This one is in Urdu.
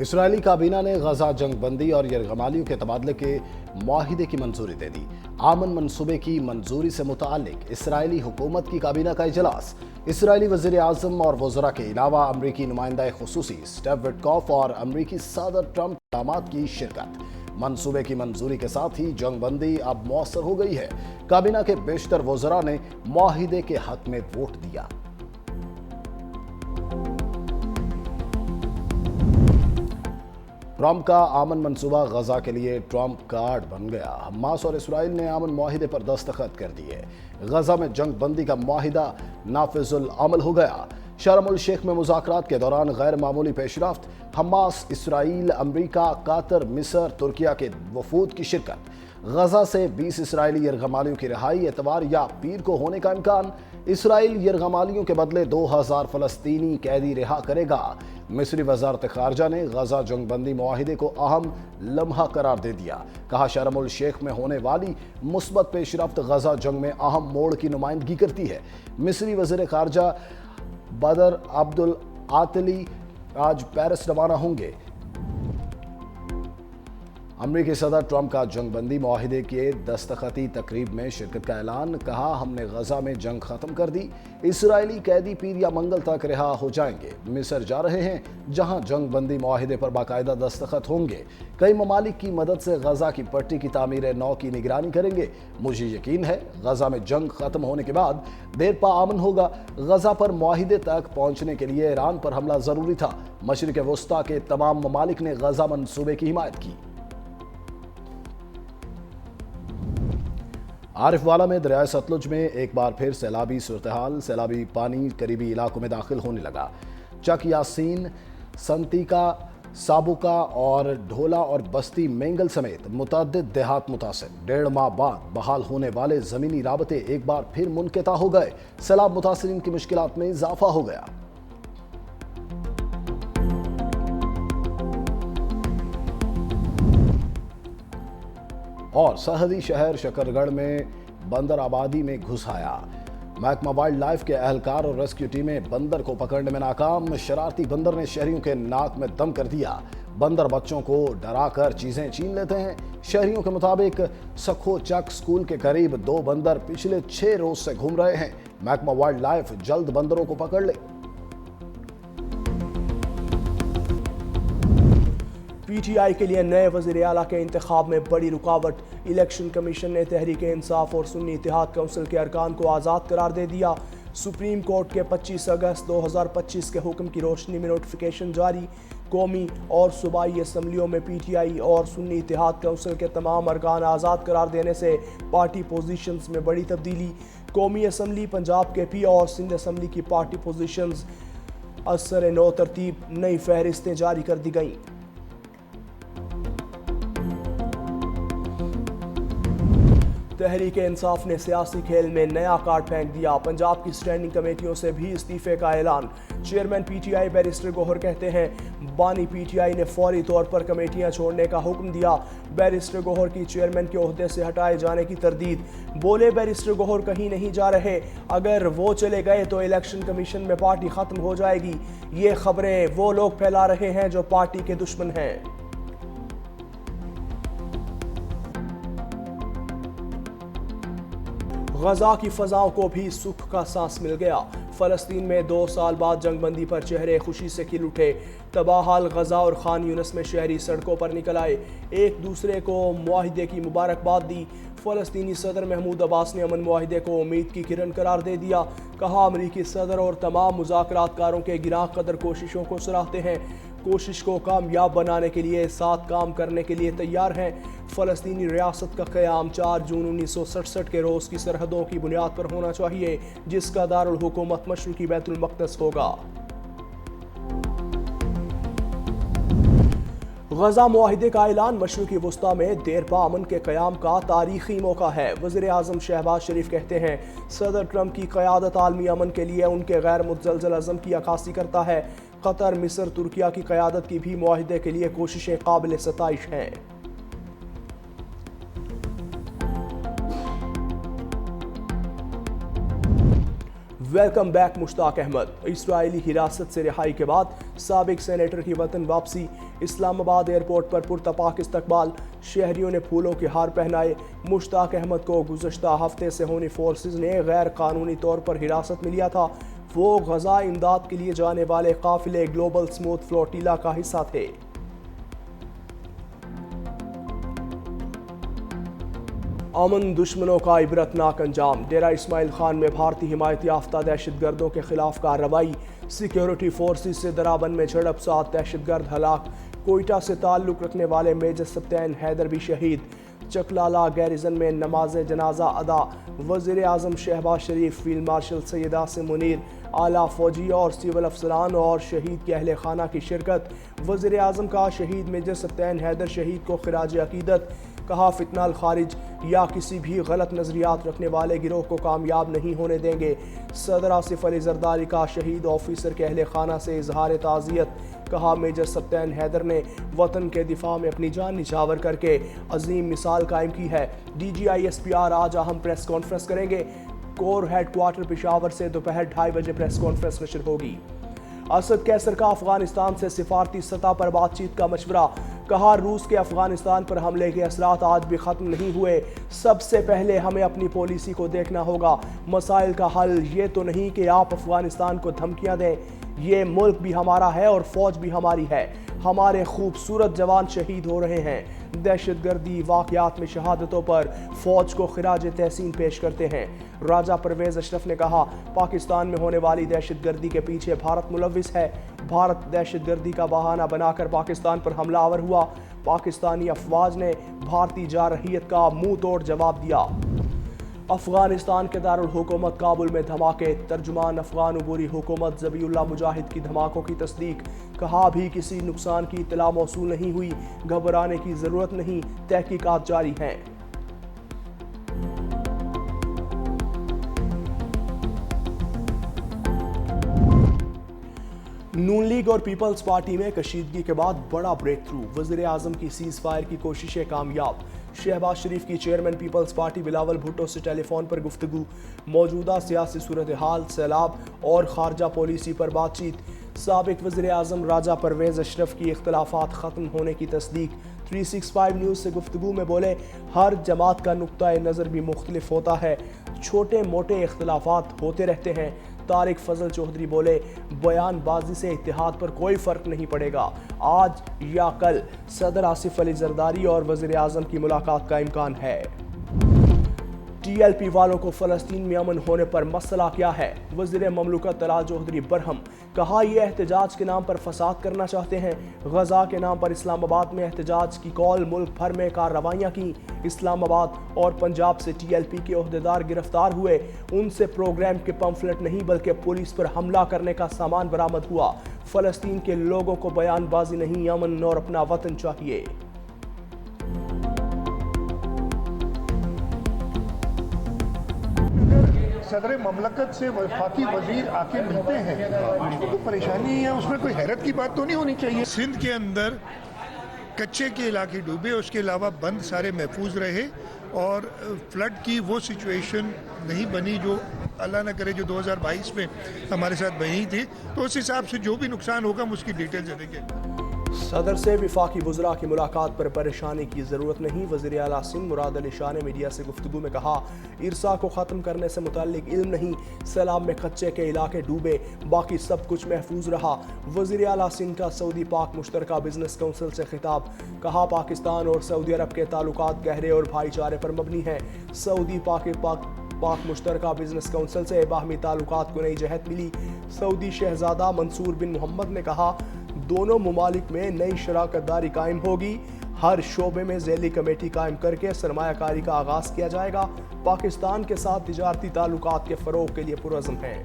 اسرائیلی کابینہ نے غزہ جنگ بندی اور یرغمالیوں کے تبادلے کے معاہدے کی منظوری دے دی۔ آمن منصوبے کی منظوری سے متعلق اسرائیلی حکومت کی کابینہ کا اجلاس۔ اسرائیلی وزیر اعظم اور وزراء کے علاوہ امریکی نمائندہ خصوصی اسٹیو وٹکوف اور امریکی صدر ٹرمپ کے اقدامات کی شرکت۔ منصوبے کی منظوری کے ساتھ ہی جنگ بندی اب مؤثر ہو گئی ہے۔ کابینہ کے بیشتر وزراء نے معاہدے کے حق میں ووٹ دیا۔ ٹرمپ کا امن منصوبہ غزہ کے لیے ٹرمپ کارڈ بن گیا۔ حماس اور اسرائیل نے امن معاہدے پر دستخط کر دیے۔ غزہ میں جنگ بندی کا معاہدہ نافذ العمل ہو گیا۔ شرم الشیخ میں مذاکرات کے دوران غیر معمولی پیش رفت۔ حماس، اسرائیل، امریکہ، قطر، مصر، ترکیہ کے وفود کی شرکت۔ غزہ سے 20 اسرائیلی یرغمالیوں کی رہائی اتوار یا پیر کو ہونے کا امکان۔ اسرائیل یرغمالیوں کے بدلے 2000 فلسطینی قیدی رہا کرے گا۔ مصری وزارت خارجہ نے غزہ جنگ بندی معاہدے کو اہم لمحہ قرار دے دیا۔ کہا شرم الشیخ میں ہونے والی مثبت پیش رفت غزہ جنگ میں اہم موڑ کی نمائندگی کرتی ہے۔ مصری وزیر خارجہ بدر عبدالعاطی آج پیرس روانہ ہوں گے۔ امریکی صدر ٹرمپ کا جنگ بندی معاہدے کے دستخطی تقریب میں شرکت کا اعلان۔ کہا ہم نے غزہ میں جنگ ختم کر دی۔ اسرائیلی قیدی پیر یا منگل تک رہا ہو جائیں گے۔ مصر جا رہے ہیں جہاں جنگ بندی معاہدے پر باقاعدہ دستخط ہوں گے۔ کئی ممالک کی مدد سے غزہ کی پٹی کی تعمیر نو کی نگرانی کریں گے۔ مجھے یقین ہے غزہ میں جنگ ختم ہونے کے بعد دیر پا امن ہوگا۔ غزہ پر معاہدے تک پہنچنے کے لیے ایران پر حملہ ضروری تھا۔ مشرق وسطیٰ کے تمام ممالک نے غزہ منصوبے کی حمایت کی۔ عارف والا میں دریائے ستلج میں ایک بار پھر سیلابی صورتحال۔ سیلابی پانی قریبی علاقوں میں داخل ہونے لگا۔ چک یاسین، سنتیکا، سابوکا اور ڈھولا اور بستی مینگل سمیت متعدد دیہات متاثر۔ 1.5 ماہ بعد بحال ہونے والے زمینی رابطے ایک بار پھر منقطع ہو گئے۔ سیلاب متاثرین کی مشکلات میں اضافہ ہو گیا۔ اور سرحدی شہر شکرگڑھ میں بندر آبادی میں گھس آیا۔ محکمہ وائلڈ لائف کے اہلکار اور ریسکیو ٹیمیں بندر کو پکڑنے میں ناکام۔ شرارتی بندر نے شہریوں کے ناک میں دم کر دیا۔ بندر بچوں کو ڈرا کر چیزیں چھین لیتے ہیں۔ شہریوں کے مطابق سکھو چک سکول کے قریب 2 بندر پچھلے 6 روز سے گھوم رہے ہیں۔ محکمہ وائلڈ لائف جلد بندروں کو پکڑ لے۔ پی ٹی آئی کے لیے نئے وزیر اعلیٰ کے انتخاب میں بڑی رکاوٹ۔ الیکشن کمیشن نے تحریک انصاف اور سنی اتحاد کونسل کے ارکان کو آزاد قرار دے دیا۔ سپریم کورٹ کے 25 اگست 2025 کے حکم کی روشنی میں نوٹیفیکیشن جاری۔ قومی اور صوبائی اسمبلیوں میں پی ٹی آئی اور سنی اتحاد کونسل کے تمام ارکان آزاد قرار دینے سے پارٹی پوزیشنز میں بڑی تبدیلی۔ قومی اسمبلی، پنجاب کے پی اور سندھ اسمبلی کی پارٹی پوزیشنز اثر نو ترتیب نئی فہرستیں جاری کر دی گئیں۔ تحریک انصاف نے سیاسی کھیل میں نیا کارڈ پھینک دیا۔ پنجاب کی اسٹینڈنگ کمیٹیوں سے بھی استعفے کا اعلان۔ Chairman P T I barrister Gohar کہتے ہیں بانی پی ٹی آئی نے فوری طور پر کمیٹیاں چھوڑنے کا حکم دیا۔ بیرسٹر گوہر کی چیئرمین کے عہدے سے ہٹائے جانے کی تردید۔ بولے بیرسٹر گوہر کہیں نہیں جا رہے، اگر وہ چلے گئے تو الیکشن کمیشن میں پارٹی ختم ہو جائے گی۔ یہ خبریں وہ لوگ پھیلا رہے ہیں جو پارٹی کے دشمن ہیں۔ غزہ کی فضاؤں کو بھی سکھ کا سانس مل گیا۔ فلسطین میں 2 سال بعد جنگ بندی پر چہرے خوشی سے کھل اٹھے۔ تباہ حال غزہ اور خان یونس میں شہری سڑکوں پر نکل آئے، ایک دوسرے کو معاہدے کی مبارکباد دی۔ فلسطینی صدر محمود عباس نے امن معاہدے کو امید کی کرن قرار دے دیا۔ کہا امریکی صدر اور تمام مذاکرات کاروں کے گراں قدر کوششوں کو سراہتے ہیں، کوشش کو کامیاب بنانے کے لیے ساتھ کام کرنے کے لیے تیار ہیں۔ فلسطینی ریاست کا قیام 4 جون 1967 کے روز کی سرحدوں کی بنیاد پر ہونا چاہیے، جس کا دارالحکومت مشرقی بیت المقدس ہوگا۔ غزہ معاہدے کا اعلان مشرقی وسطیٰ میں دیر پا امن کے قیام کا تاریخی موقع ہے۔ وزیر اعظم شہباز شریف کہتے ہیں صدر ٹرمپ کی قیادت عالمی امن کے لیے ان کے غیر متزلزل عزم کی عکاسی کرتا ہے۔ قطر، مصر، ترکیہ کی قیادت کی بھی معاہدے کے لیے کوششیں قابل ستائش ہیں۔ ویلکم بیک مشتاق احمد. اسرائیلی حراست سے رہائی کے بعد سابق سینیٹر کی وطن واپسی. اسلام آباد ایئرپورٹ پر پرتپاک استقبال. شہریوں نے پھولوں کے ہار پہنائے. مشتاق احمد کو گزشتہ ہفتے سے ہونی فورسز نے غیر قانونی طور پر حراست میں لیا تھا. وہ غزہ امداد کے لیے جانے والے قافلے گلوبل سموتھ فلوٹیلا کا حصہ تھے. امن دشمنوں کا عبرتناک انجام. ڈیرہ اسماعیل خان میں بھارتی حمایت یافتہ دہشت گردوں کے خلاف کارروائی. سیکیورٹی فورسز سے درابند میں جھڑپ، 7 دہشت گرد ہلاک. کوئٹہ سے تعلق رکھنے والے میجر سپتین حیدر بھی شہید. چکلالہ گیریزن میں نماز جنازہ ادا. وزیر اعظم شہباز شریف، فیلڈ مارشل سید عاصم منیر، اعلیٰ فوجی اور سول افسران اور شہید کے اہل خانہ کی شرکت. وزیر اعظم کا شہید میجر سپتین حیدر شہید کو خراج عقیدت. کہا فتنہ الخارج یا کسی بھی غلط نظریات رکھنے والے گروہ کو کامیاب نہیں ہونے دیں گے. صدر آصف علی زرداری کا شہید آفیسر کے اہل خانہ سے اظہار تعزیت. کہا میجر سپتین حیدر نے وطن کے دفاع میں اپنی جان نچھاور کر کے عظیم مثال قائم کی ہے. D G I S P R آج اہم پریس کانفرنس کریں گے. کور ہیڈ کوارٹر پشاور سے دوپہر 2:30 بجے پریس کانفرنس نشر ہوگی. اسد قیصر کا افغانستان سے سفارتی سطح پر بات چیت کا مشورہ. کہا روس کے افغانستان پر حملے کے اثرات آج بھی ختم نہیں ہوئے. سب سے پہلے ہمیں اپنی پالیسی کو دیکھنا ہوگا. مسائل کا حل یہ تو نہیں کہ آپ افغانستان کو دھمکیاں دیں. یہ ملک بھی ہمارا ہے اور فوج بھی ہماری ہے. ہمارے خوبصورت جوان شہید ہو رہے ہیں. دہشت گردی واقعات میں شہادتوں پر فوج کو خراج تحسین پیش کرتے ہیں. راجہ پرویز اشرف نے کہا پاکستان میں ہونے والی دہشت گردی کے پیچھے بھارت ملوث ہے. بھارت دہشت گردی کا بہانہ بنا کر پاکستان پر حملہ آور ہوا. پاکستانی افواج نے بھارتی جارحیت کا منہ توڑ جواب دیا. افغانستان کے دارالحکومت کابل میں دھماکے. ترجمان افغان عبوری حکومت ذبیح اللہ مجاہد کی دھماکوں کی تصدیق. کہا ابھی کسی نقصان کی اطلاع موصول نہیں ہوئی. گھبرانے کی ضرورت نہیں، تحقیقات جاری ہیں. نون لیگ اور پیپلز پارٹی میں کشیدگی کے بعد بڑا بریک تھرو. وزیر اعظم کی سیز فائر کی کوششیں کامیاب. شہباز شریف کی chairman peoples party Bilawal Bhutto سے ٹیلی فون پر گفتگو. موجودہ سیاسی صورتحال، سیلاب اور خارجہ پالیسی پر بات چیت. سابق وزیر اعظم راجہ پرویز اشرف کی اختلافات ختم ہونے کی تصدیق. 365 نیوز سے گفتگو میں بولے ہر جماعت کا نقطہ نظر بھی مختلف ہوتا ہے. چھوٹے موٹے اختلافات ہوتے رہتے ہیں. طارق فضل چودھری بولے بیان بازی سے اتحاد پر کوئی فرق نہیں پڑے گا. آج یا کل صدر آصف علی زرداری اور وزیر اعظم کی ملاقات کا امکان ہے. ٹی ایل پی والوں کو فلسطین میں امن ہونے پر مسئلہ کیا ہے؟ وزیر مملکت طلال چودھری برہم. کہا یہ احتجاج کے نام پر فساد کرنا چاہتے ہیں. غزہ کے نام پر اسلام آباد میں احتجاج کی کال. ملک بھر میں کارروائیاں کی. اسلام آباد اور پنجاب سے ٹی ایل پی کے عہدیدار گرفتار ہوئے. ان سے پروگرام کے پمفلٹ نہیں بلکہ پولیس پر حملہ کرنے کا سامان برآمد ہوا. فلسطین کے لوگوں کو بیان بازی نہیں، امن اور اپنا وطن چاہیے. صدر مملکت سے وفاقی وزیر آ کے ملتے ہیں، اس میں کوئی پریشانی ہے، اس میں کوئی حیرت کی بات تو نہیں ہونی چاہیے. سندھ کے اندر کچے کے علاقے ڈوبے، اس کے علاوہ بند سارے محفوظ رہے اور فلڈ کی وہ سچویشن نہیں بنی جو اللہ نہ کرے جو 2022 میں ہمارے ساتھ بنی تھی. تو اس حساب سے جو بھی نقصان ہوگا ہم اس کی ڈیٹیل دیں گے. صدر سے وفاقی وزراء کی ملاقات پر پریشانی کی ضرورت نہیں. وزیر اعلیٰ سندھ مراد علی شاہ نے میڈیا سے گفتگو میں کہا ارسا کو ختم کرنے سے متعلق علم نہیں. سیلاب میں کچے کے علاقے ڈوبے، باقی سب کچھ محفوظ رہا. وزیر اعلیٰ سندھ کا سعودی پاک مشترکہ بزنس کونسل سے خطاب. کہا پاکستان اور سعودی عرب کے تعلقات گہرے اور بھائی چارے پر مبنی ہیں. سعودی پاک مشترکہ بزنس کونسل سے باہمی تعلقات کو نئی جہت ملی. سعودی شہزادہ منصور بن محمد نے کہا دونوں ممالک میں نئی شراکت داری قائم ہوگی. ہر شعبے میں ذیلی کمیٹی قائم کر کے سرمایہ کاری کا آغاز کیا جائے گا. پاکستان کے ساتھ تجارتی تعلقات کے فروغ کے لیے پرعزم ہیں.